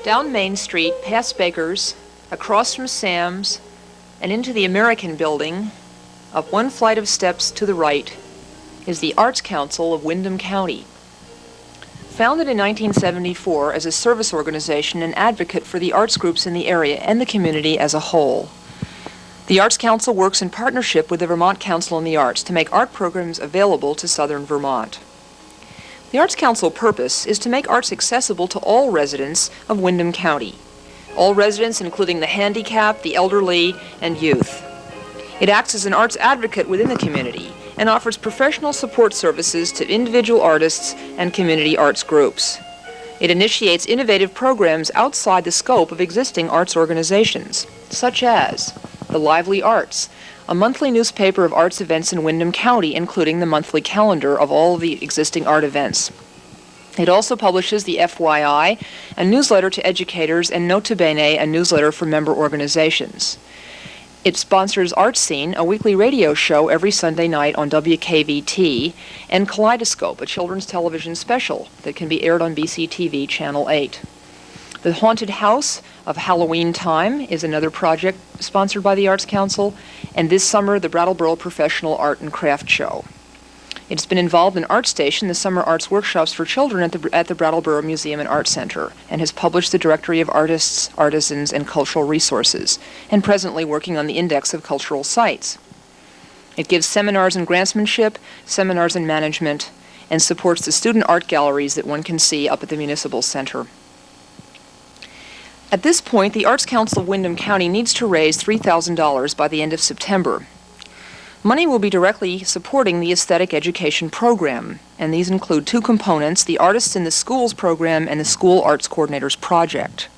Down Main Street, past Baker's, across from Sam's, and into the American Building, up one flight of steps to the right, is the Arts Council of Windham County. Founded in 1974 as a service organization and advocate for the arts groups in the area and the community as a whole. The Arts Council works in partnership with the Vermont Council on the Arts to make art programs available to southern Vermont. The Arts Council purpose is to make arts accessible to all residents of Windham County. All residents, including the handicapped, the elderly, and youth. It acts as an arts advocate within the community and offers professional support services to individual artists and community arts groups. It initiates innovative programs outside the scope of existing arts organizations, such as The Lively Arts, a monthly newspaper of arts events in Windham County, including the monthly calendar of all of the existing art events. It also publishes the FYI, a newsletter to educators, and Nota Bene, a newsletter for member organizations. It sponsors Art Scene, a weekly radio show every Sunday night on WKVT, and Kaleidoscope, a children's television special that can be aired on BCTV Channel 8. The Haunted House of Halloween Time is another project sponsored by the Arts Council, and this summer, the Brattleboro Professional Art and Craft Show. It's been involved in ArtStation, the summer arts workshops for children at the Brattleboro Museum and Art Center, and has published the Directory of Artists, Artisans, and Cultural Resources, and presently working on the Index of Cultural Sites. It gives seminars in grantsmanship, seminars in management, and supports the student art galleries that one can see up at the Municipal Center. At this point, the Arts Council of Windham County needs to raise $3,000 by the end of September. Money will be directly supporting the aesthetic education program, and these include two components, the Artists in the Schools program and the School Arts Coordinators project.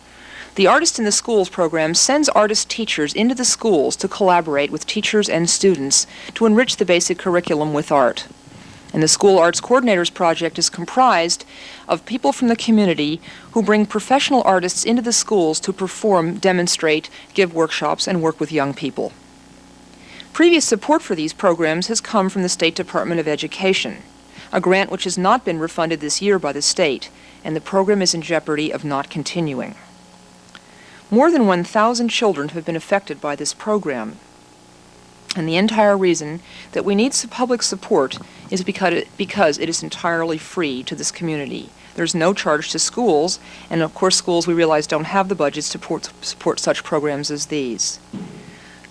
The Artists in the Schools program sends artist teachers into the schools to collaborate with teachers and students to enrich the basic curriculum with art. And the School Arts Coordinators project is comprised of people from the community who bring professional artists into the schools to perform, demonstrate, give workshops, and work with young people. Previous support for these programs has come from the State Department of Education, a grant which has not been refunded this year by the state, and the program is in jeopardy of not continuing. More than 1,000 children have been affected by this program, and the entire reason that we need public support is because it is entirely free to this community. There's no charge to schools, and of course schools, we realize, don't have the budgets to support such programs as these.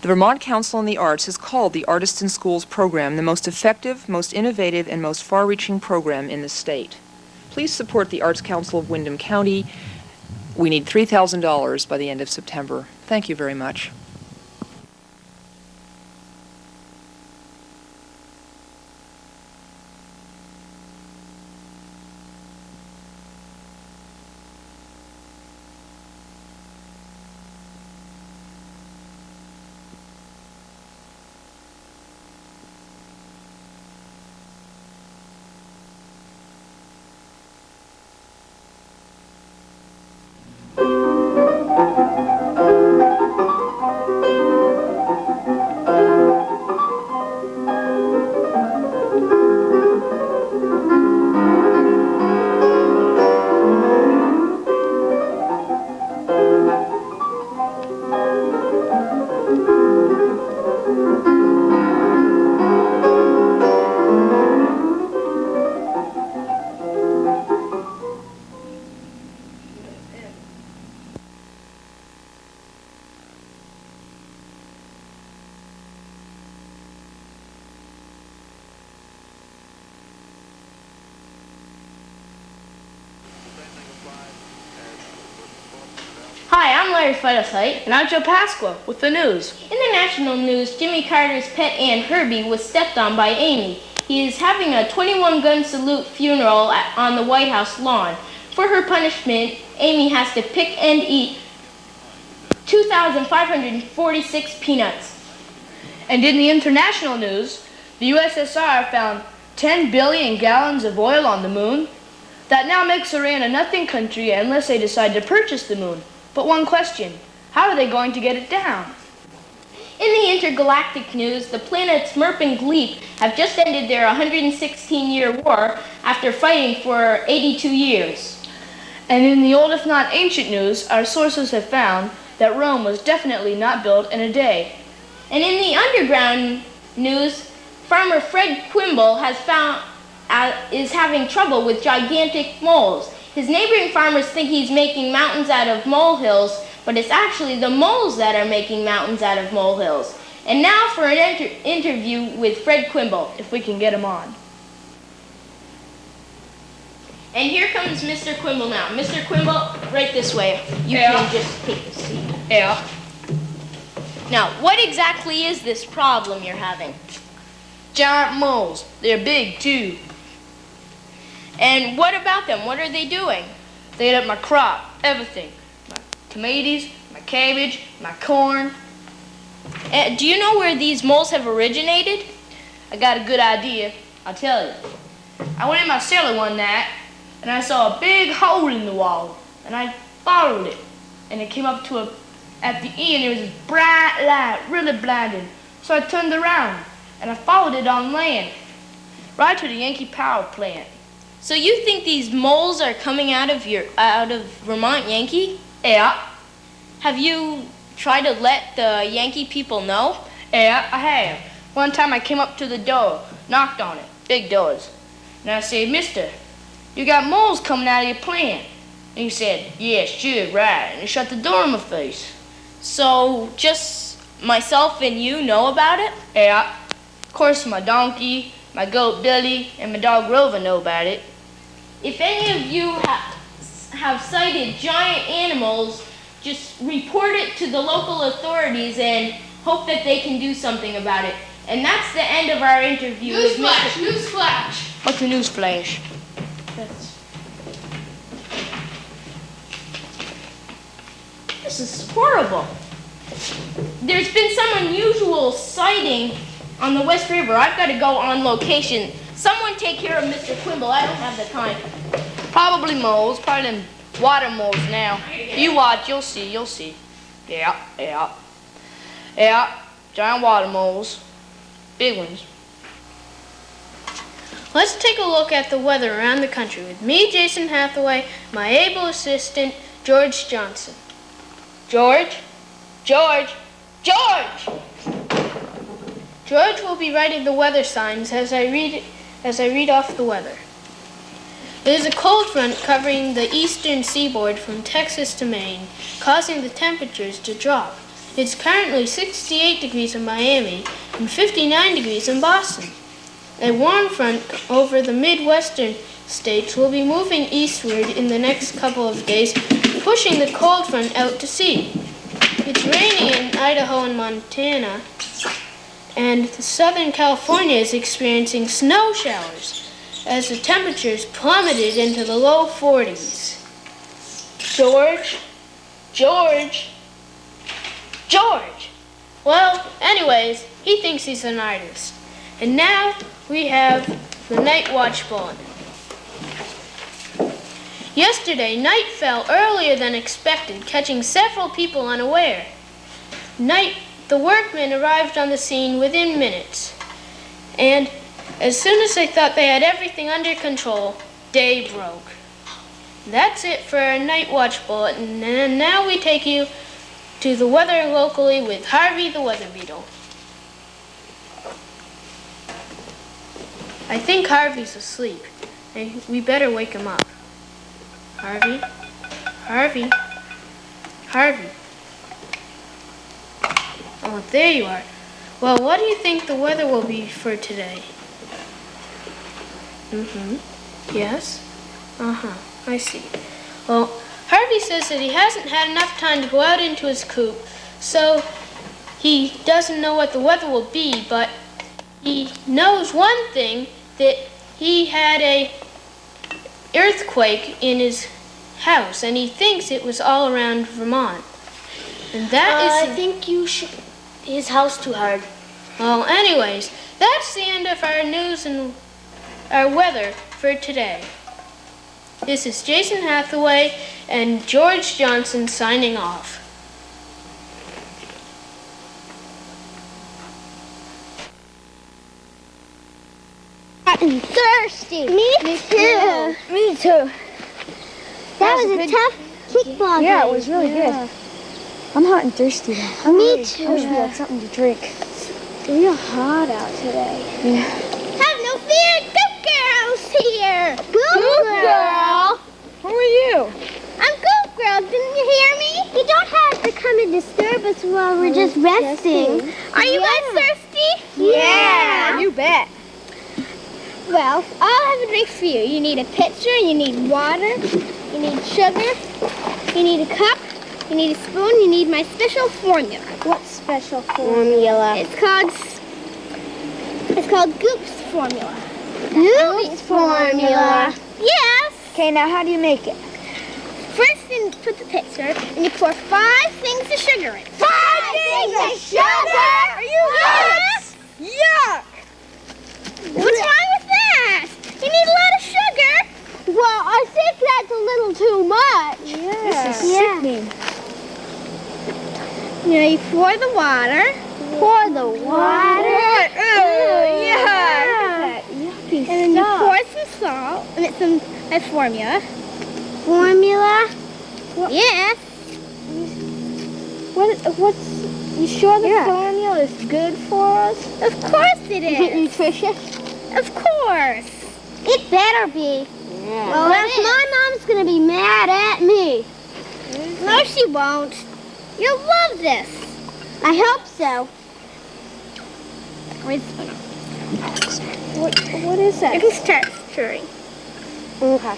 The Vermont Council on the Arts has called the Artists in Schools program the most effective, most innovative, and most far-reaching program in the state. Please support the Arts Council of Windham County. We need $3,000 by the end of September. Thank you very much. Hi, I'm Larry Phytocyte. And I'm Joe Pasqua with the news. In the national news, Jimmy Carter's pet ant Herbie was stepped on by Amy. He is having a 21-gun salute funeral on the White House lawn. For her punishment, Amy has to pick and eat 2,546 peanuts. And in the international news, the USSR found 10 billion gallons of oil on the moon. That now makes Iran a nothing country unless they decide to purchase the moon. But one question, how are they going to get it down? In the intergalactic news, the planets Merp and Gleep have just ended their 116-year war after fighting for 82 years. And in the old if not ancient news, our sources have found that Rome was definitely not built in a day. And in the underground news, farmer Fred Quimble is having trouble with gigantic moles. His neighboring farmers think he's making mountains out of molehills, but it's actually the moles that are making mountains out of molehills. And now for an interview with Fred Quimble. If we can get him on. And here comes Mr. Quimble now. Mr. Quimble, right this way. You can just take the seat. Yeah. Now, what exactly is this problem you're having? Giant moles. They're big too. And what about them? What are they doing? They ate up my crop, everything. My tomatoes, my cabbage, my corn. Do you know where these moles have originated? I got a good idea, I'll tell you. I went in my cellar one night and I saw a big hole in the wall and I followed it and it came up to at the end there was this bright light, really blinding. So I turned around and I followed it on land, right to the Yankee power plant. So you think these moles are coming out of Vermont Yankee? Yeah. Have you tried to let the Yankee people know? Yeah, I have. One time I came up to the door, knocked on it, big doors, and I said, "Mister, you got moles coming out of your plant." And he said, "Yeah, sure, right," and he shut the door in my face. So just myself and you know about it? Yeah. Of course, my donkey, my goat Billy, and my dog Rover know about it. If any of you have sighted giant animals, just report it to the local authorities and hope that they can do something about it. And that's the end of our interview with Mr. Newsflash! What's a newsflash? This is horrible. There's been some unusual sighting on the West River. I've got to go on location. Someone take care of Mr. Quimble. I don't have the time. Probably moles, probably them water moles now. You watch, you'll see, you'll see. Yeah, giant water moles. Big ones. Let's take a look at the weather around the country with me, Jason Hathaway, my able assistant, George Johnson. George? George will be writing the weather signs as I read off the weather. There is a cold front covering the eastern seaboard from Texas to Maine, causing the temperatures to drop. It's currently 68 degrees in Miami and 59 degrees in Boston. A warm front over the Midwestern states will be moving eastward in the next couple of days, pushing the cold front out to sea. It's raining in Idaho and Montana, and Southern California is experiencing snow showers as the temperatures plummeted into the low 40s. George. Well, anyways, he thinks he's an artist. And now we have the Night Watch Bulletin. Yesterday, night fell earlier than expected, catching several people unaware. The workmen arrived on the scene within minutes. And as soon as they thought they had everything under control, day broke. That's it for our Night Watch Bulletin. And now we take you to the weather locally with Harvey the Weather Beetle. I think Harvey's asleep. We better wake him up. Harvey? Oh, there you are. Well, what do you think the weather will be for today? Yes? I see. Well, Harvey says that he hasn't had enough time to go out into his coop, so he doesn't know what the weather will be, but he knows one thing, that he had a earthquake in his house, and he thinks it was all around Vermont. And that is... I think you should... His house too hard. Well, anyways, that's the end of our news and our weather for today. This is Jason Hathaway and George Johnson signing off. I'm thirsty. Me too. Me too. That was a tough kickball game. Yeah, it was really good. I'm hot and thirsty though. Me too. I wish we had something to drink. It's real hot out today. Yeah. Have no fear, Goop Girl's here. Goop Girl? Who are you? I'm Goop Girl. Didn't you hear me? You don't have to come and disturb us while we're just resting. Are you guys thirsty? Yeah, you bet. Well, I'll have a drink for you. You need a pitcher, you need water, you need sugar, you need a cup, you need a spoon, you need my special formula. What special formula? It's called Goop's formula. Goop's formula? Yes. Okay, now how do you make it? First, you put the pitcher and you pour 5 things of sugar in. 5 things of sugar? Are you nuts? Yuck! What's wrong with that? You need a lot of sugar. Well, I think that's a little too much. Yeah. This is sickening. Now you pour the water. Pour the water. Yeah. Yucky And then you stuff. pour some salt. And it's a formula. Formula? Yes. What's? You sure the formula is good for us? Of course it Is it is. nutritious? Of course. It better be. Well, Well, else my mom's gonna be mad at me. No, she won't. You'll love this. I hope so. Wait, What is that? you can start stirring. Okay.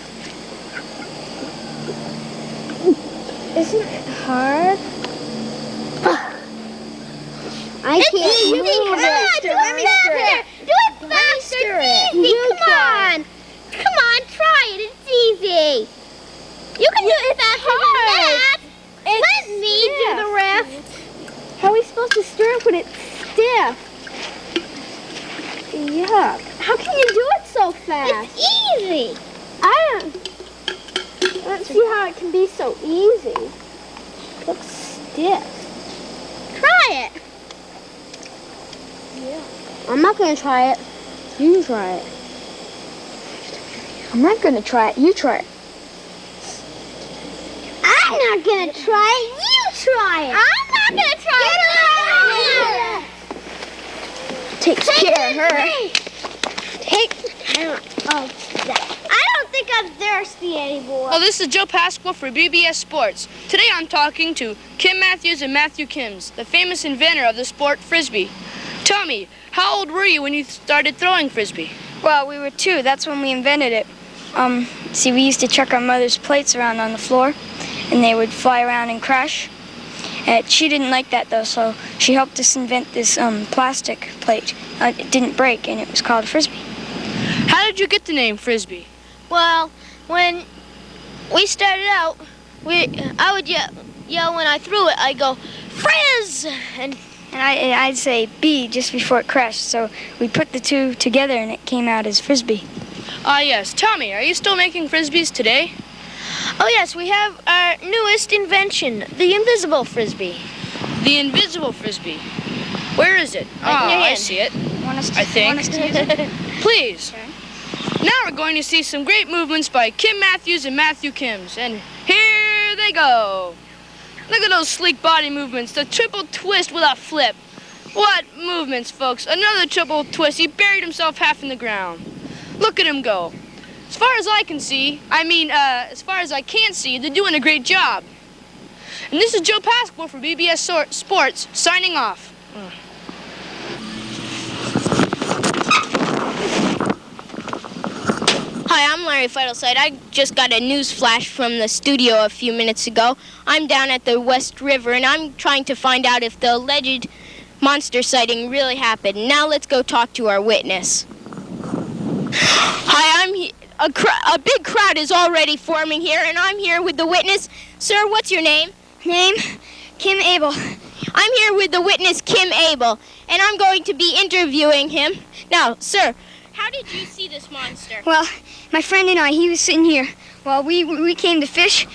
Isn't it hard? I It's can't easy. move Come on, it. do it faster. Do it faster. It's easy. You Come on. Come on, try it. It's easy. You can do it faster than that. Let me do the rest. How are we supposed to stir it when it's stiff? Yuck. How can you do it so fast? It's easy. I don't see how it can be so easy. Looks stiff. Try it. I'm not gonna try it. You try it. I'm not gonna try it. You try it. I'm not gonna try it. You try it. I'm not gonna try it. Takes care of her. I don't think I'm thirsty anymore. Well, this is Joe Pasquale for BBS Sports. Today I'm talking to Kim Matthews and Matthew Kims, the famous inventor of the sport Frisbee. Tell me, how old were you when you started throwing Frisbee? Well, we were 2. That's when we invented it. See, we used to chuck our mother's plates around on the floor, and they would fly around and crash. She didn't like that, though, so she helped us invent this plastic plate. It didn't break, and it was called Frisbee. How did you get the name Frisbee? Well, when we started out, I would yell when I threw it. I'd go, Frizz! And I'd say B just before it crashed, so we put the 2 together, and it came out as Frisbee. Yes. Tell me, are you still making Frisbees today? Oh, yes, we have our newest invention, the invisible Frisbee. The invisible Frisbee. Where is it? Right in your I hand. see it. Want us to, I think. Want us to use it? Please. Now we're going to see some great movements by Kim Matthews and Matthew Kims. And here they go. Look at those sleek body movements. The triple twist with a flip. What movements, folks. Another triple twist. He buried himself half in the ground. Look at him go. As far as I can see, as far as I can't see, they're doing a great job. And this is Joe Pasquale for BBS Sports, signing off. Hi, I'm Larry Fightleside. I just got a news flash from the studio a few minutes ago. I'm down at the West River, and I'm trying to find out if the alleged monster sighting really happened. Now let's go talk to our witness. Hi, a big crowd is already forming here, and I'm here with the witness. Sir, what's your name? Name? Kim Abel. I'm here with the witness, Kim Abel, and I'm going to be interviewing him. Now, sir, how did you see this monster? Well, my friend and I, he was sitting here while we came to fish,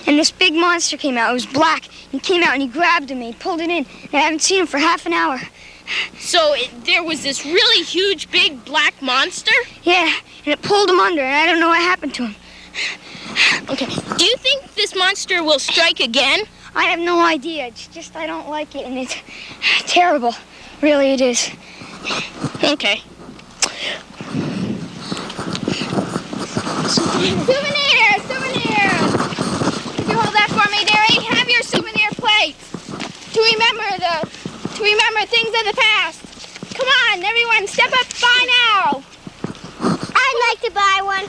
and this big monster came out. It was black. He came out and he grabbed him and he pulled it in, and I haven't seen him for half an hour. So there was this really huge, big black monster? Yeah, and it pulled him under, and I don't know what happened to him. Okay. Do you think this monster will strike again? I have no idea. It's just I don't like it, and it's terrible. Really, it is. Okay. Souvenirs! Souvenirs! Could you hold that for me, dearie? Have your souvenir plates to remember things of the past. Come on, everyone, step up, buy now. I'd like to buy one.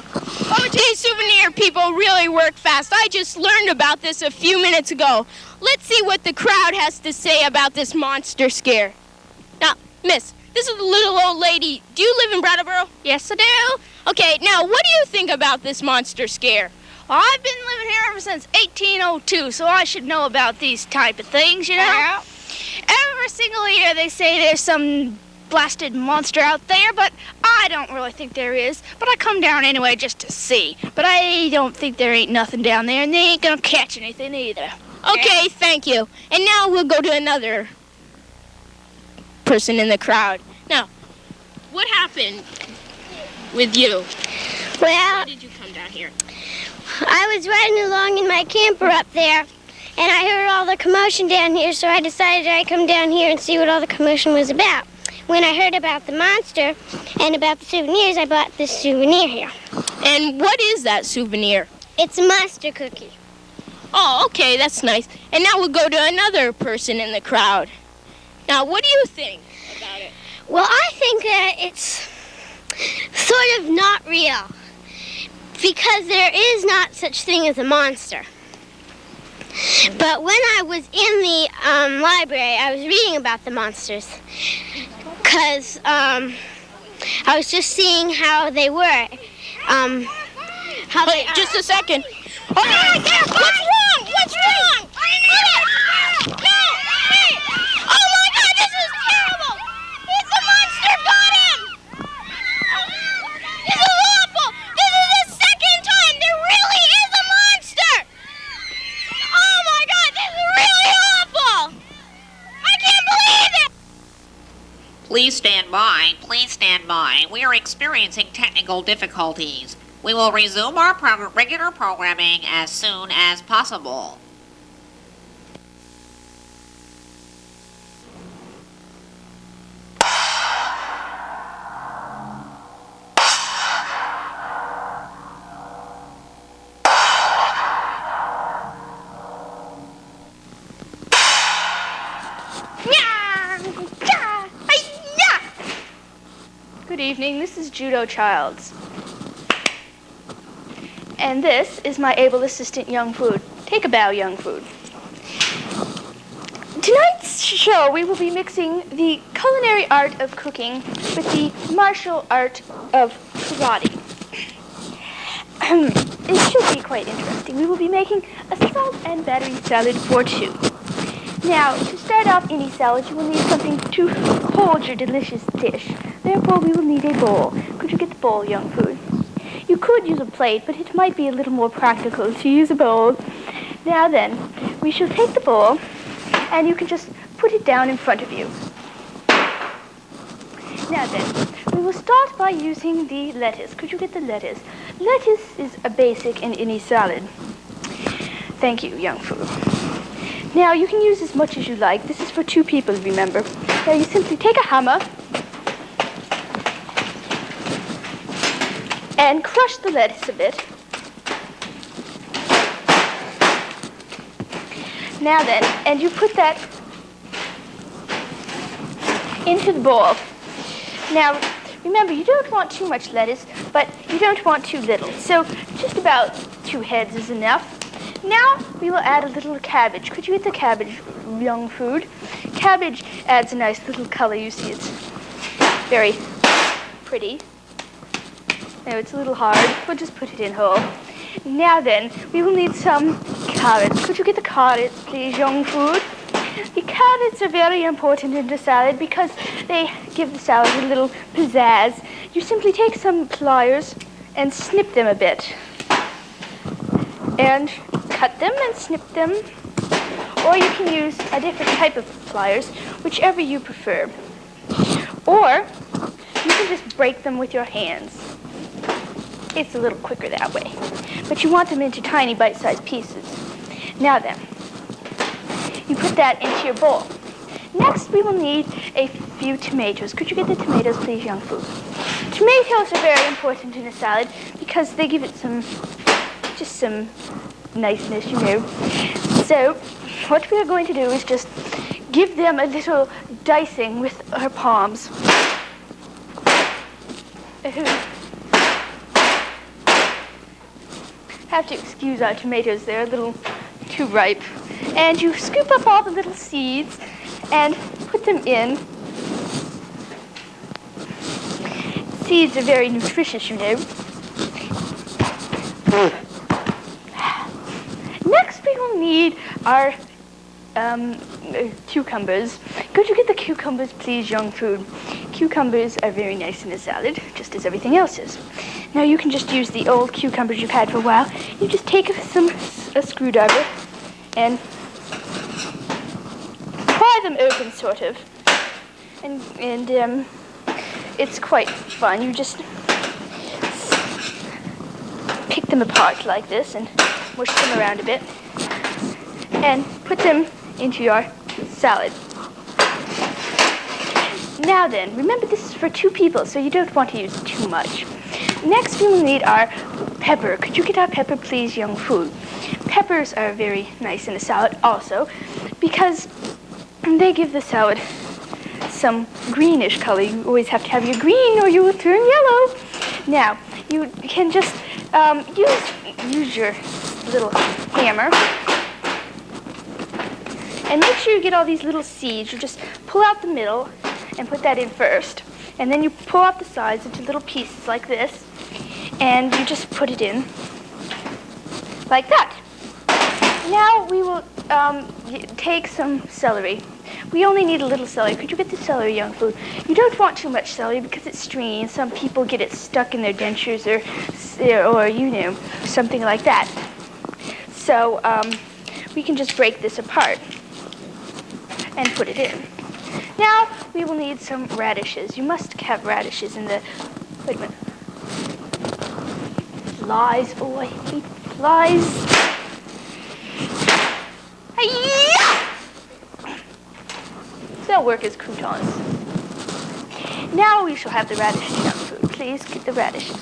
Oh, these souvenir people really work fast. I just learned about this a few minutes ago. Let's see what the crowd has to say about this monster scare. Now, miss, this is the little old lady. Do you live in Brattleboro? Yes, I do. Okay, now what do you think about this monster scare? Well, I've been living here ever since 1802, so I should know about these type of things, you know? Yeah. Every single year they say there's some blasted monster out there, but I don't really think there is. But I come down anyway just to see. But I don't think there ain't nothing down there, and they ain't gonna catch anything either. Okay, thank you. And now we'll go to another person in the crowd. Now, what happened with you? Well, Why did you come down here? I was riding along in my camper up there, and I heard all the commotion down here, so I decided I'd come down here and see what all the commotion was about. When I heard about the monster and about the souvenirs, I bought this souvenir here. And what is that souvenir? It's a monster cookie. Oh, okay, that's nice. And now we'll go to another person in the crowd. Now, what do you think about it? Well, I think that it's sort of not real, because there is not such thing as a monster. But when I was in the library, I was reading about the monsters, because I was just seeing how they were. Just a second. Oh, my God! What's wrong? What's wrong? No! Hey! Oh, my God, this is terrible! It's a monster got him! This is awful! This is the second time there really is a monster! Oh, my God, this is really awful! I can't believe it! Please stand by. Please stand by. We are experiencing technical difficulties. We will resume our regular programming as soon as possible. Good evening, this is Judo Childs. And this is my able assistant, Young Food. Take a bow, Young Food. Tonight's show, we will be mixing the culinary art of cooking with the martial art of karate. It should be quite interesting. We will be making a salt and battery salad for two. Now, to start off any salad, you will need something to hold your delicious dish. Therefore, we will need a bowl. Could you get the bowl, Young Food? You could use a plate, but it might be a little more practical to use a bowl. Now then, we shall take the bowl, and you can just put it down in front of you. Now then, we will start by using the lettuce. Could you get the lettuce? Lettuce is a basic in any salad. Thank you, Young Food. Now, you can use as much as you like. This is for two people, remember. Now, you simply take a hammer and crush the lettuce a bit. Now then, and you put that into the bowl. Now, remember, you don't want too much lettuce, but you don't want too little. So, just about 2 heads is enough. Now, we will add a little cabbage. Could you get the cabbage, Young Food? Cabbage adds a nice little color. You see, it's very pretty. Now, it's a little hard. We'll just put it in whole. Now then, we will need some carrots. Could you get the carrots, please, Young Food? The carrots are very important in the salad because they give the salad a little pizzazz. You simply take some pliers and snip them a bit. And cut them and snip them. Or you can use a different type of pliers, whichever you prefer. Or you can just break them with your hands. It's a little quicker that way. But you want them into tiny bite-sized pieces. Now then, you put that into your bowl. Next, we will need a few tomatoes. Could you get the tomatoes, please, young Fu? Tomatoes are very important in a salad because they give it some niceness, you know. So, what we are going to do is just give them a little dicing with our palms. Have to excuse our tomatoes, they're a little too ripe. And you scoop up all the little seeds and put them in. Seeds are very nutritious, you know. Next, we will need our cucumbers. Could you get the cucumbers, please, young food? Cucumbers are very nice in a salad, just as everything else is. Now you can just use the old cucumbers you've had for a while. You just take a screwdriver and pry them open, sort of. And it's quite fun. You just pick them apart like this and mush them around a bit and put them into your salad. Now then, remember this is for 2 people, so you don't want to use too much. Next, we will need our pepper. Could you get our pepper, please, young food? Peppers are very nice in a salad also because they give the salad some greenish color. You always have to have your green or you will turn yellow. Now, you can just use your little hammer and make sure you get all these little seeds. You just pull out the middle and put that in first. And then you pull out the sides into little pieces like this. And you just put it in like that. Now we will take some celery. We only need a little celery. Could you get the celery, young food? You don't want too much celery because it's stringy and some people get it stuck in their dentures or you know, something like that. So we can just break this apart and put it in. Now we will need some radishes. You must have radishes in the, wait a minute. Flies, oh I hate flies. They'll work as croutons. Now we shall have the radishes, young food. Please get the radishes.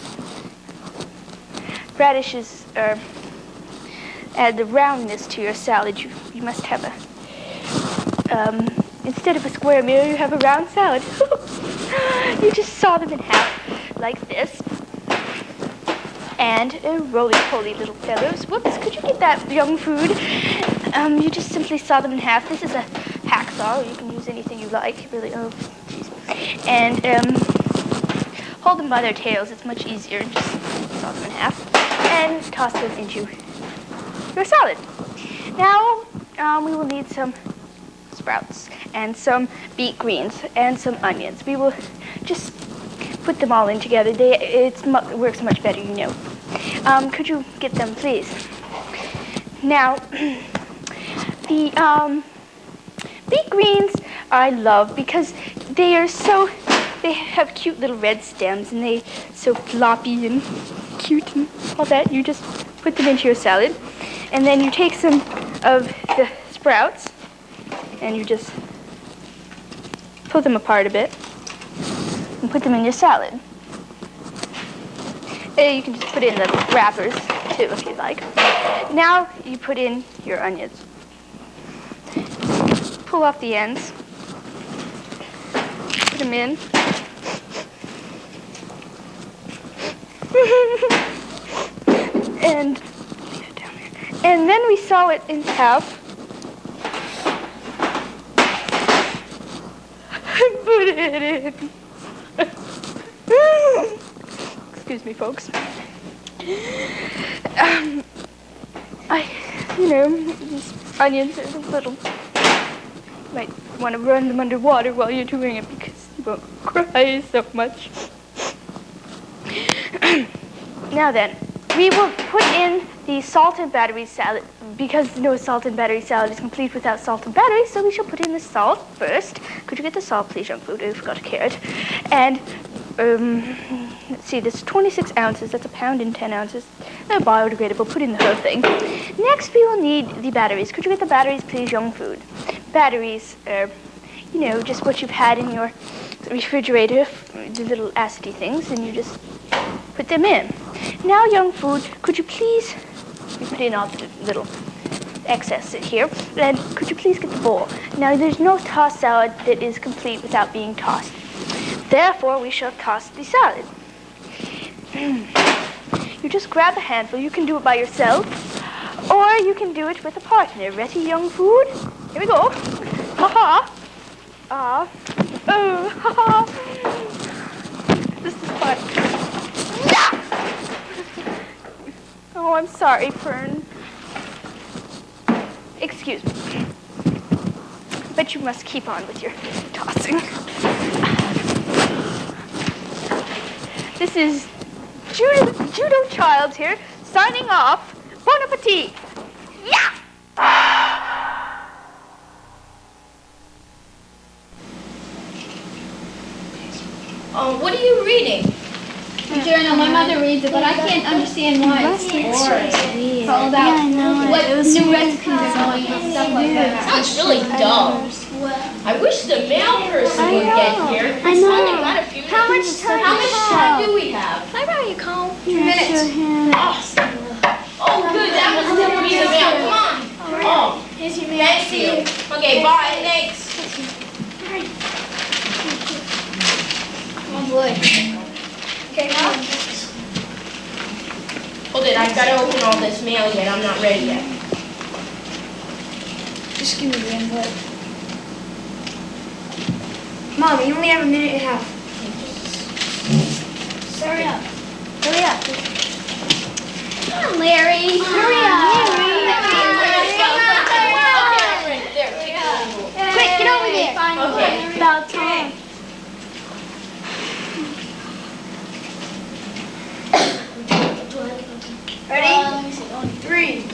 Radishes add the roundness to your salad. You must have instead of a square meal, you have a round salad. You just saw them in half like this. And roly-poly little fellows. Whoops, could you get that, young food? You just simply saw them in half. This is a hacksaw. You can use anything you like. Really, oh, jeez. And hold them by their tails. It's much easier. Just saw them in half. And toss them into your salad. Now, we will need some sprouts and some beet greens and some onions. We will just put them all in together. It works much better, you know. Could you get them, please? Now, the beet greens I love because they have cute little red stems and they're so floppy and cute and all that. You just put them into your salad and then you take some of the sprouts and you just pull them apart a bit and put them in your salad. You can just put it in the wrappers too if you like. Now you put in your onions. Pull off the ends. Put them in. And leave it down there. And then we saw it in half. Put it in. Excuse me, folks. These onions are a little. You might want to run them underwater while you're doing it because you won't cry so much. Now then, we will put in the salt and battery salad because no salt and battery salad is complete without salt and battery, so we shall put in the salt first. Could you get the salt, please, young food? I forgot a carrot. And let's see, this is 26 ounces. That's a pound and 10 ounces. They're biodegradable. Put in the whole thing. Next, we will need the batteries. Could you get the batteries, please, young food? Batteries are, just what you've had in your refrigerator, the little acidy things, and you just put them in. Now, young food, could you please, we put in all the little excess in here, and could you please get the bowl? Now, there's no tossed salad that is complete without being tossed. Therefore, we shall toss the salad. You just grab a handful. You can do it by yourself, or you can do it with a partner. Ready, young food? Here we go. Ha-ha. Ah. Oh, ha-ha. This is fun. Oh, I'm sorry, Fern. Excuse me. But you must keep on with your tossing. This is Judo Child here, signing off. Bon appetit. Yeah! What are you reading? A journal. My mother reads it, but I can't understand why it's boring. It's all about what new recipes are going and stuff like that. Sounds really dull. I wish the mail person would get here. It's only got a few minutes. How much time do we have? Can I borrow your comb? 2 minutes. Awesome. Oh, good. That was going to be the mail. Come on. Oh, Here's your mail. thank you. Okay, bye. Thanks. Oh boy. Okay, now. Hold it. I've got to open all this mail yet. I'm not ready yet. Just give me the envelope. Mom, you only have a minute and a half. Hurry up. Hurry up. Come on, Larry. Hurry up. Quick, get over there. Okay. About time. Ready? 3,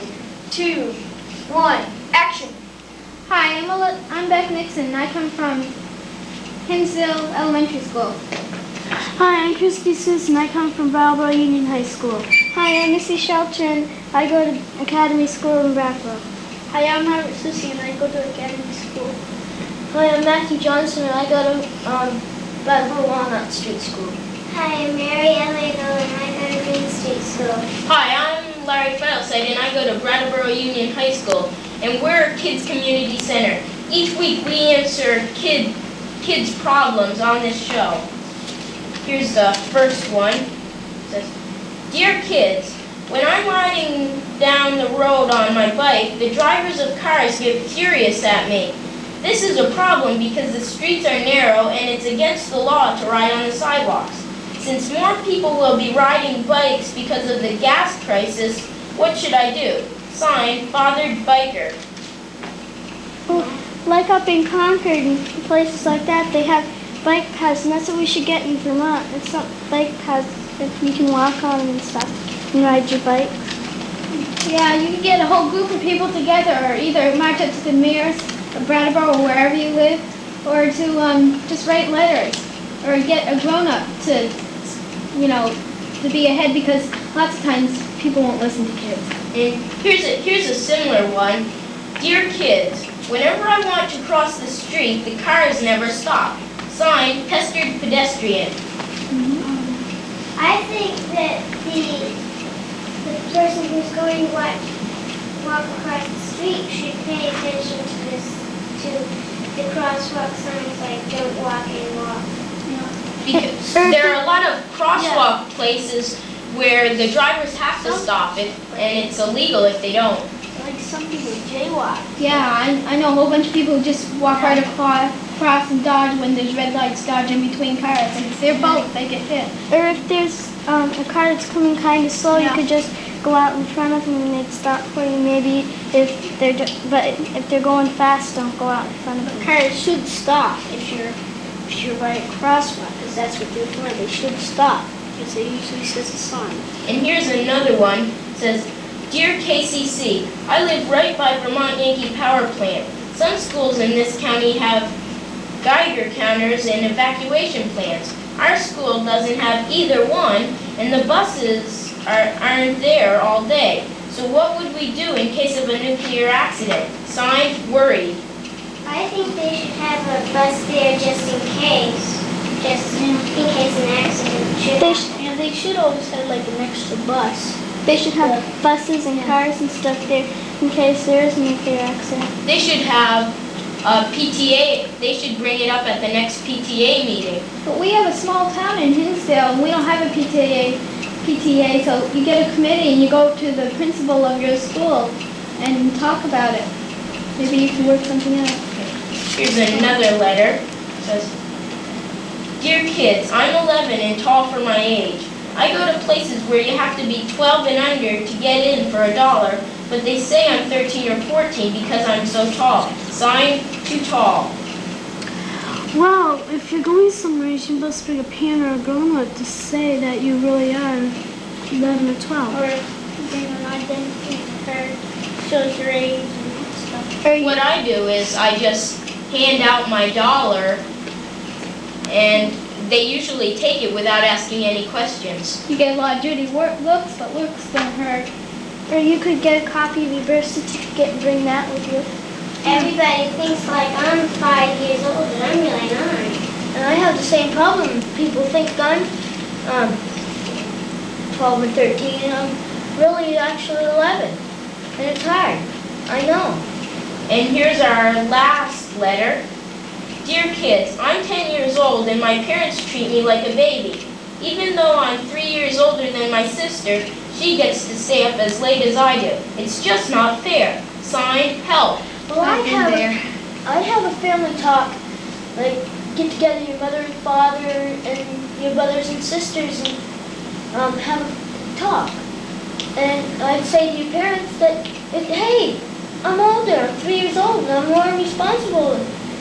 2, 1, action. Hi, I'm Beck Nixon, and I come from Hinsdale Elementary School. Hi, I'm Christy Simpson. I come from Brattleboro Union High School. Hi, I'm Missy Shelton. I go to Academy School in Brattleboro. Hi, I'm Margaret Susie and I go to Academy School. Hi, I'm Matthew Johnson, and I go to Brattleboro Walnut Street School. Hi, I'm Mary Ellego and I go to Main Street School. Hi, I'm Larry Fettleside and I go to Brattleboro Union High School, and we're a Kids Community Center. Each week we answer kids' problems on this show. Here's the first one. It says, Dear kids, when I'm riding down the road on my bike, the drivers of cars get furious at me. This is a problem because the streets are narrow and it's against the law to ride on the sidewalks. Since more people will be riding bikes because of the gas crisis, what should I do? Signed, Bothered Biker. Like up in Concord and places like that, they have bike paths, and that's what we should get in Vermont. It's not bike paths that you can walk on and stuff and ride your bike. Yeah, you can get a whole group of people together, or either march up to the mayor's of Brattleboro or wherever you live, or to just write letters, or get a grown-up to, to be ahead, because lots of times people won't listen to kids. And here's a similar one. Dear kids, whenever I want to cross the street, the cars never stop. Signed, Pestered Pedestrian. I think that the person who's going to walk across the street should pay attention to the crosswalk signs like don't walk and walk. Because there are a lot of crosswalk places where the drivers have to stop it, and it's illegal if they don't. Like some people jaywalk. Yeah, I know a whole bunch of people who just walk right across and dodge when there's red lights, dodging between cars. And it's their fault if they get hit. Or if there's a car that's coming kind of slow, you could just go out in front of them and they'd stop for you. Maybe if they're going fast, don't go out in front of them. Cars should stop if you're by a crosswalk, because that's what they're for. They should stop because they usually says a sign. And here's another one. It says, Dear KCC, I live right by Vermont Yankee Power Plant. Some schools in this county have Geiger counters and evacuation plans. Our school doesn't have either one, and the buses aren't there all day. So what would we do in case of a nuclear accident? Signed, Worried. I think they should have a bus there just in case. Just in case an accident should happen. They should always have like an extra bus. They should have buses and cars and stuff there in case there is a nuclear accident. They should have a PTA. They should bring it up at the next PTA meeting. But we have a small town in Hinsdale, and we don't have a PTA, so you get a committee and you go to the principal of your school and talk about it. Maybe you can work something out. Here's another letter. It says, Dear kids, I'm 11 and tall for my age. I go to places where you have to be 12 and under to get in for $1, but they say I'm 13 or 14 because I'm so tall. Signed, Too Tall. Well, if you're going somewhere, you should best bring a parent or a grown-up to say that you really are 11 or 12. Or bring an identity card, shows your age and stuff. What I do is I just hand out my $1, and they usually take it without asking any questions. You get a lot of dirty looks, but looks don't hurt. Or you could get a copy of your birth certificate and bring that with you. Everybody thinks like I'm 5 years old and I'm really 9. And I have the same problem. People think I'm 12 or 13 and I'm really actually 11. And it's hard. I know. And here's our last letter. Dear kids, I'm 10 years old and my parents treat me like a baby. Even though I'm 3 years older than my sister, she gets to stay up as late as I do. It's just not fair. Signed, Help. Well, I have a family talk. Like, get together your mother and father and your brothers and sisters and have a talk. And I'd say to your parents that, hey, I'm older, I'm 3 years old, and I'm more responsible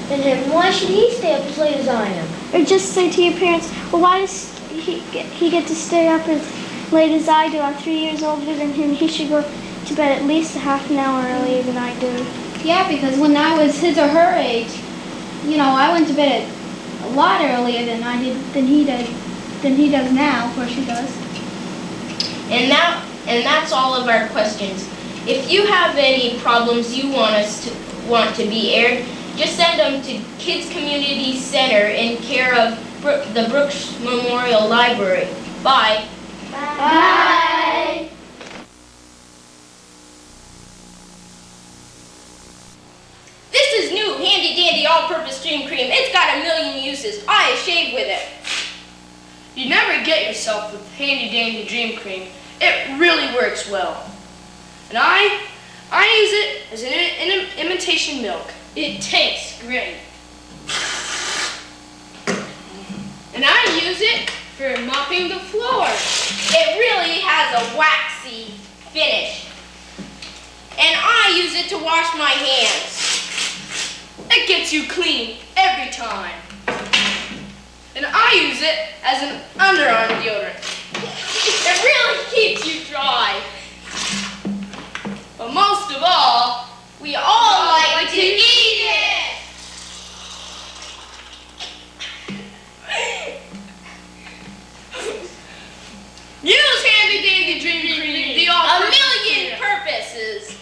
than him. Why should he stay up as late as I am? Or just say to your parents, well, why does he get to stay up as late as I do? I'm 3 years older than him. He should go to bed at least a half an hour earlier than I do. Yeah, because when I was his or her age, you know, I went to bed a lot earlier than he does now. Of course, he does. And that's all of our questions. If you have any problems you want to be aired, just send them to Kids Community Center in care of the Brooks Memorial Library. Bye. Bye. This is new handy dandy all-purpose dream cream. It's got a million uses. I shave with it. You never get yourself with handy dandy dream cream. It really works well. And I use it as an imitation milk. It tastes great. And I use it for mopping the floor. It really has a waxy finish. And I use it to wash my hands. It gets you clean every time. And I use it as an underarm deodorant. It really keeps you dry. But most of all, we all like to eat it. Use handy dandy dream cream. The A million purposes.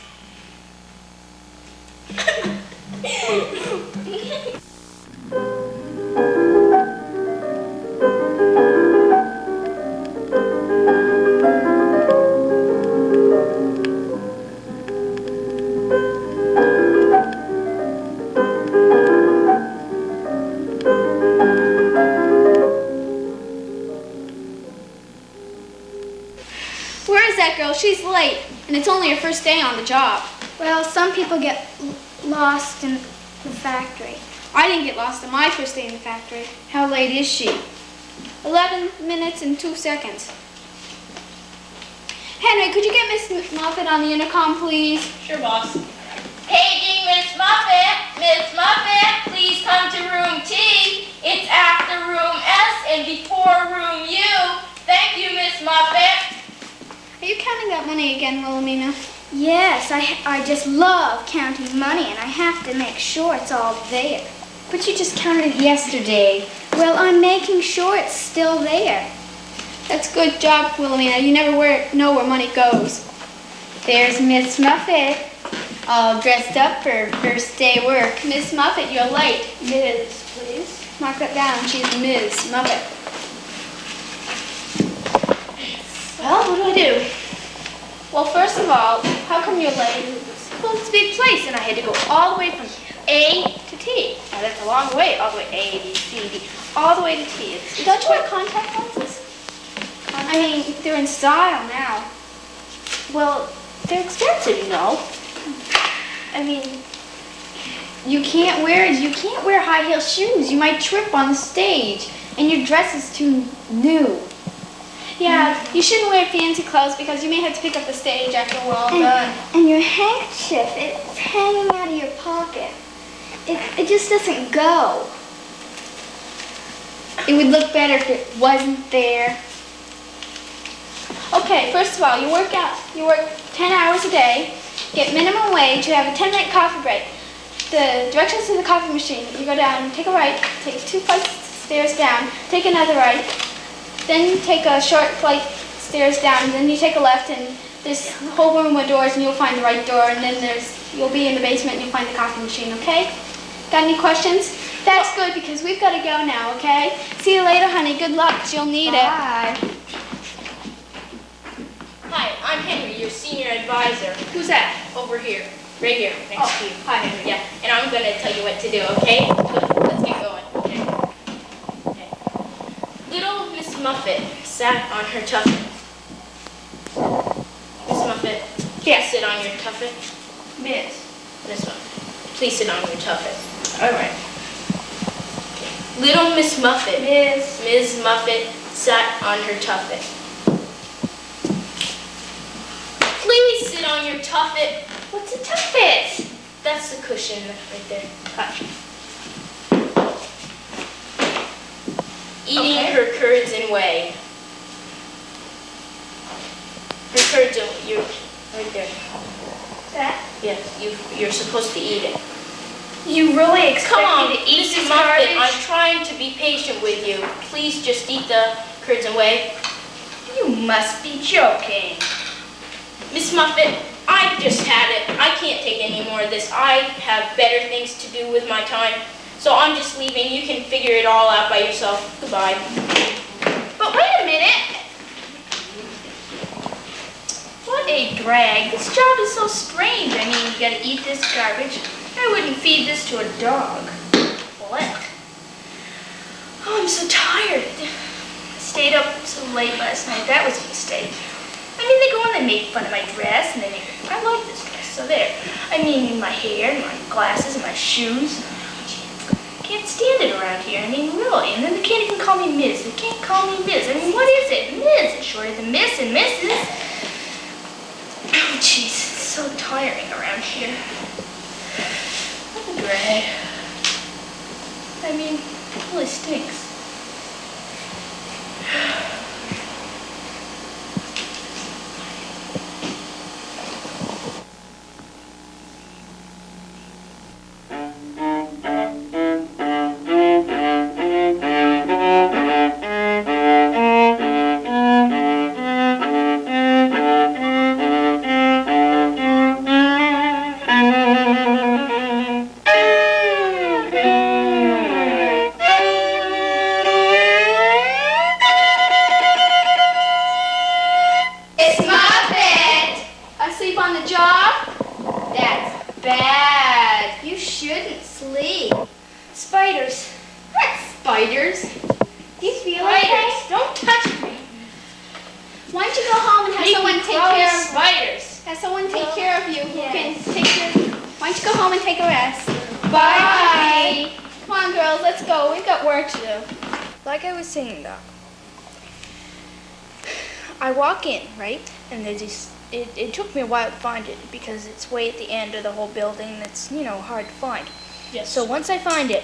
Where is that girl? She's late, and it's only her first day on the job. Well, some people get lost in the factory. I didn't get lost on my first day in the factory. How late is she? 11 minutes and 2 seconds. Henry, could you get Miss Muffet on the intercom, please? Sure, boss. Paging Miss Muffet. Miss Muffet, please come to room T. It's after room S and before room U. Thank you, Miss Muffet. Are you counting that money again, Wilhelmina? Yes, I just love counting money, and I have to make sure it's all there. But you just counted it yesterday. Well, I'm making sure it's still there. That's good job, Wilhelmina. You never know where money goes. There's Miss Muffet, all dressed up for first day work. Miss Muffet, you're late. Ms., please. Mark that down. She's Ms. Muffet. Well, what do? Well, first of all, how come you're late? Well, it's a big place, and I had to go all the way from A to T. Now, that's a long way, all the way A, B, C, D, all the way to T. Don't you wear contact lenses? I mean, they're in style now. Well, they're expensive, you know. I mean, you can't wear high heel shoes. You might trip on the stage, and your dress is too new. Yeah, you shouldn't wear fancy clothes because you may have to pick up the stage after we're all done. And your handkerchief, it's hanging out of your pocket. It just doesn't go. It would look better if it wasn't there. Okay, first of all, you work 10 hours a day, get minimum wage, you have a 10-minute coffee break. The directions to the coffee machine, you go down, take a right, take 2 flights of stairs down, take another right, then take a short flight stairs down, and then you take a left, and there's a whole room with doors, and you'll find the right door, and then you'll be in the basement, and you'll find the coffee machine, okay? Got any questions? That's good, because we've got to go now, okay? See you later, honey. Good luck, 'cause you'll need it. Bye. Hi, I'm Henry, your senior advisor. Who's that? Over here, right here, next to you. Hi, Henry. Yeah, and I'm going to tell you what to do, okay? Let's get going. Okay. Little Miss Muffet sat on her tuffet. Miss Muffet, Yes. sit on your tuffet. Miss. This one. Please sit on your tuffet. All right. Little Miss Muffet. Miss. Ms. Muffet sat on her tuffet. Please sit on your tuffet. What's a tuffet? That's the cushion right there. Eating Okay. her curds and whey. Her curds and you're right there. That? Yes, you're supposed to eat it. You really expect Come on, me to eat Mrs. this Muffet, garbage? I'm trying to be patient with you. Please just eat the curds and whey. You must be joking. Miss Muffet, I've just had it. I can't take any more of this. I have better things to do with my time. So I'm just leaving. You can figure it all out by yourself. Goodbye. But wait a minute. What a drag. This job is so strange. I mean, you gotta eat this garbage. I wouldn't feed this to a dog. What? Oh, I'm so tired. I stayed up so late last night. That was a mistake. I mean, they go and they make fun of my dress, and they make, I like this dress, so there. I mean, my hair, and my glasses, and my shoes. Can't stand it around here. I mean, really. And then they can't even call me Ms. They can't call me Ms. I mean, what is it? Ms. It's shorter than Miss and Mrs. Oh, jeez. It's so tiring around here. What a drag. I mean, it really stinks. I walk in, right? And there's this, it took me a while to find it because it's way at the end of the whole building. That's, you know, hard to find. Yes. So once I find it,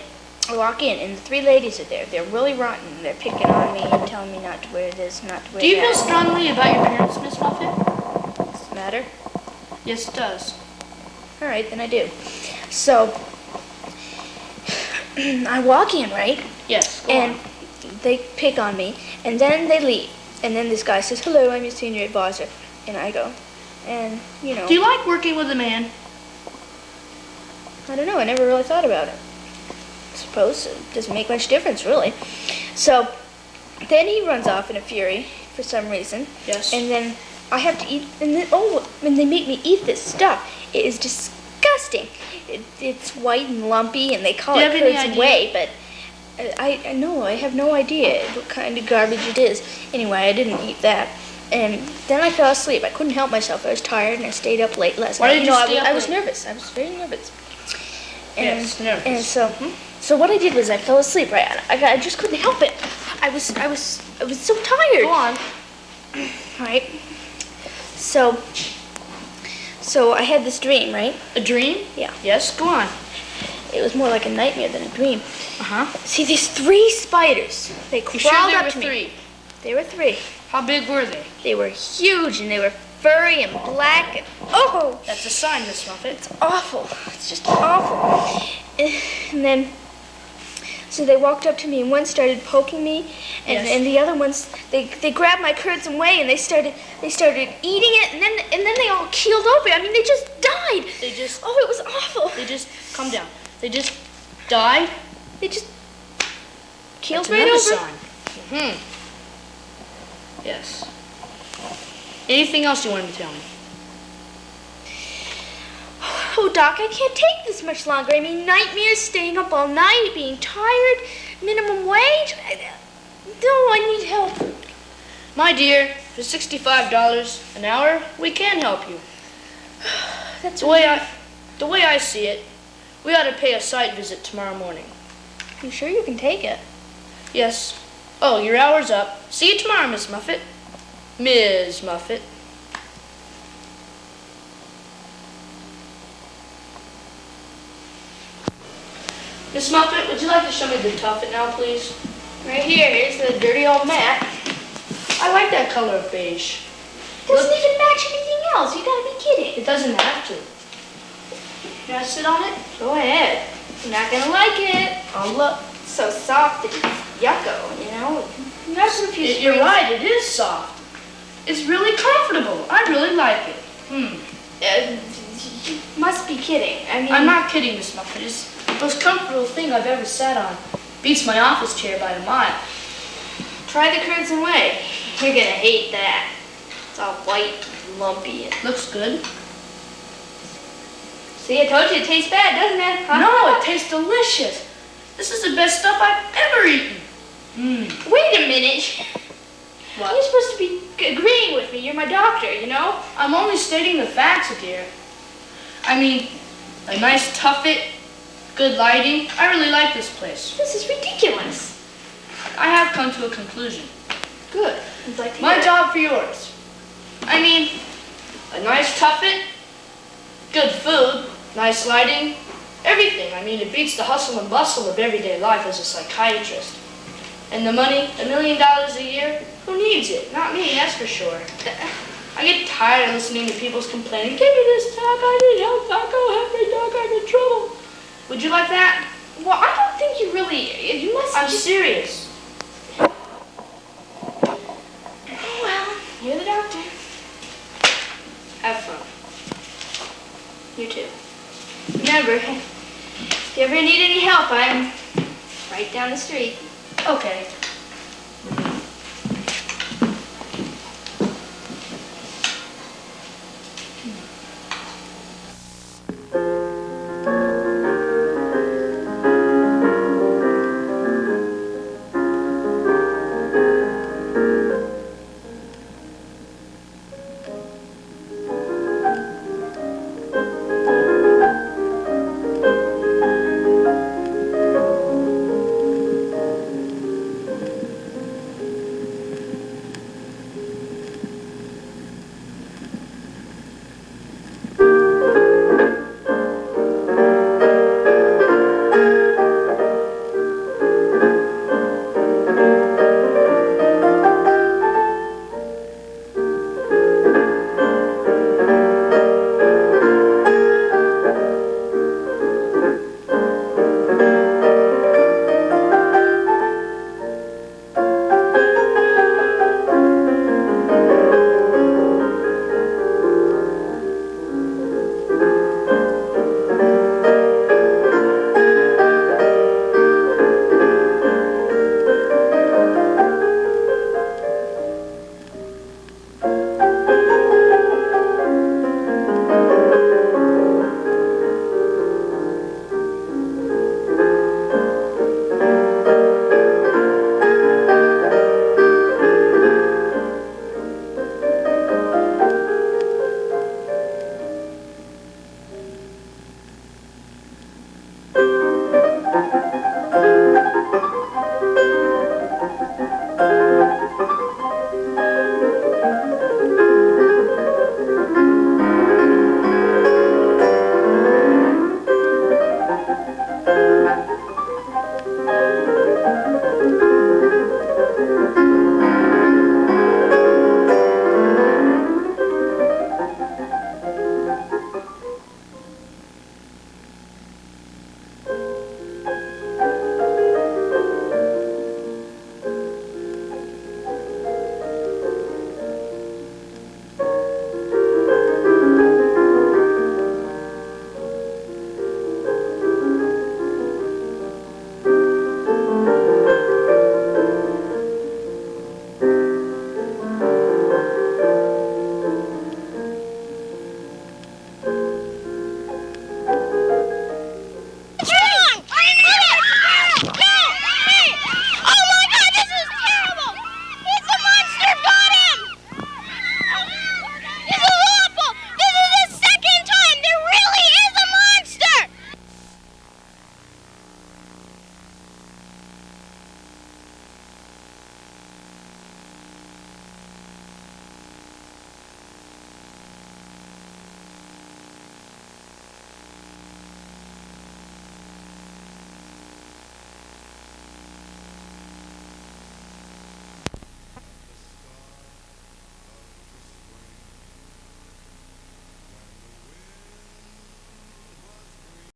I walk in and the 3 ladies are there. They're really rotten. They're picking on me and telling me not to wear this, not to wear that. Do you feel strongly about your parents, Miss Muffet? Does it matter? Yes, it does. All right, then I do. So I walk in, right? Yes, go And on. they pick on me, and then they leave. And then this guy says, hello, I'm your senior advisor. And I go, and, you know. Do you like working with a man? I don't know, I never really thought about it. I suppose it doesn't make much difference, really. So then he runs off in a fury for some reason. Yes. And then I have to eat, and then, and they make me eat this stuff. It is disgusting. It's white and lumpy, and they call it curds whey, but I know, I have no idea what kind of garbage it is. Anyway, I didn't eat that. And then I fell asleep. I couldn't help myself. I was tired, and I stayed up late last night. Why did you stay up I was late? nervous. I was very nervous. And, Yes, nervous. And so what I did was I fell asleep. Right, I just couldn't help it. I was so tired. Go on. Right. So I had this dream, right? A dream? Yeah. Yes, go on. It was more like a nightmare than a dream. Uh-huh. See, these 3 spiders. They You crawled sure there up were to me. 3? They were 3. How big were they? They were huge, and they were furry and black. And, oh! That's a sign, Miss Muffet. It's awful. It's just awful. And then, so they walked up to me, and one started poking me, and, Yes. and the other ones, they grabbed my curds and whey, and they started eating it, and then they all keeled over. I mean, they just died. Oh, it was awful. They just, calm down. They just died? They just keeled That's right another over. sign. Yes. Anything else you wanted to tell me? Oh, Doc, I can't take this much longer. I mean, nightmares, staying up all night, being tired, minimum wage. No, I need help. My dear, for $65 an hour, we can help you. That's The way I see it, we ought to pay a site visit tomorrow morning. You sure you can take it? Yes. Oh, your hour's up. See you tomorrow, Miss Muffet. Ms. Muffet. Miss Muffet, would you like to show me the tuffet now, please? Right here. Here's the dirty old mat. I like that color of beige. Doesn't even match anything else. You gotta be kidding. It doesn't have to. Can I sit on it? Go ahead. You're not gonna like it. I'll look. It's so soft and yucco, you know. You have to refuse You're right, it is soft. It's really comfortable. I really like it. You must be kidding. I mean, I'm not kidding, Miss Muffet. It's the most comfortable thing I've ever sat on. Beats my office chair by a mile. Try the curds and whey. You're gonna hate that. It's all white and lumpy. And... Looks good. See, I told you it tastes bad, doesn't it? Huh? No, it tastes delicious. This is the best stuff I've ever eaten. Wait a minute. What? You're supposed to be agreeing with me. You're my doctor, you know? I'm only stating the facts, dear. I mean, a nice tuffet, good lighting. I really like this place. This is ridiculous. I have come to a conclusion. Good. I'd like to My hear it. job for yours. I mean, a nice tuffet, good food, nice lighting, everything. I mean, it beats the hustle and bustle of everyday life as a psychiatrist. And the money, $1 million a year, who needs it? Not me, that's for sure. I get tired of listening to people's complaining, give me this, Doc, I need help, Doc, oh, help me, Doc, I'm in trouble. Would you like that? Well, I don't think you really... You must I'm just... serious. Oh, well, you're the doctor. Have fun. You too. Remember, if you ever need any help, I'm right down the street. Okay.